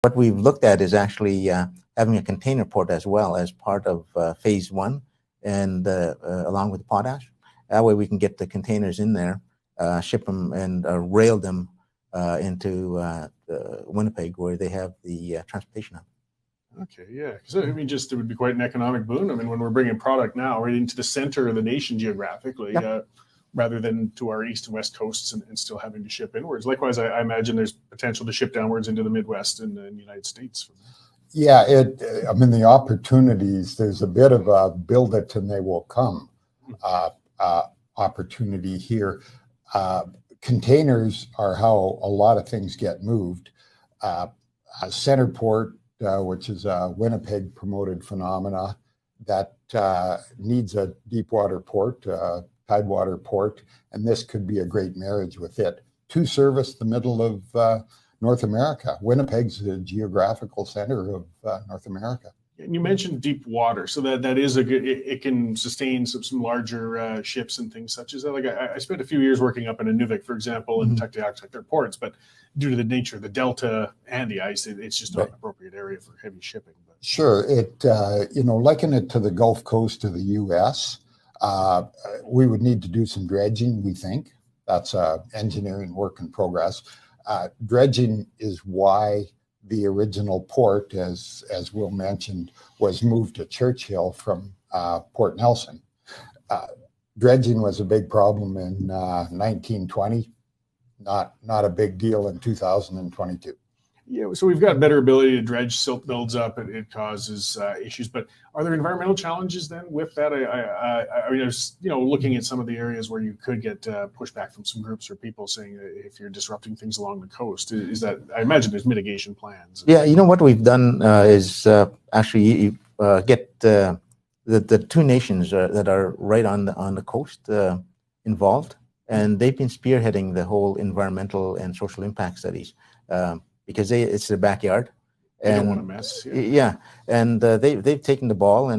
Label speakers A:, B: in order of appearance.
A: what we've looked at is actually having a container port as well as part of phase one, and along with potash. That way we can get the containers in there, ship them and rail them into Winnipeg, where they have the transportation hub.
B: Okay, yeah, because I mean, just it would be quite an economic boon. I mean, when we're bringing product now right into the center of the nation geographically, yep. Rather than to our east and west coasts and still having to ship inwards. Likewise, I imagine there's potential to ship downwards into the Midwest and the United States.
C: Yeah, I mean, the opportunities, there's a bit of a build it and they will come opportunity here. Containers are how a lot of things get moved. Centerport, which is a Winnipeg promoted phenomena that needs a deep water port, Tidewater port, and this could be a great marriage with it to service the middle of North America. Winnipeg's the geographical center of North America.
B: And you mentioned deep water, so that is a good. It can sustain some larger ships and things such as that. Like I spent a few years working up in Inuvik, for example, in Tuktoyaktuk, their ports, but due to the nature of the delta and the ice, it's just not an appropriate area for heavy shipping. But.
C: Sure, liken it to the Gulf Coast of the U.S. We would need to do some dredging. We think that's engineering work in progress. Dredging is why the original port, as Will mentioned, was moved to Churchill from Port Nelson. Dredging was a big problem in 1920, not a big deal in 2022.
B: Yeah, so we've got better ability to dredge. Silt builds up, it causes issues. But are there environmental challenges then with that? I mean, looking at some of the areas where you could get pushback from some groups or people saying if you're disrupting things along the coast, is that, I imagine there's mitigation plans.
A: Yeah, what we've done is actually get the two nations that are right on the coast involved, and they've been spearheading the whole environmental and social impact studies. Because it's their backyard,
B: and they don't want to mess.
A: Yeah, and they've taken the ball and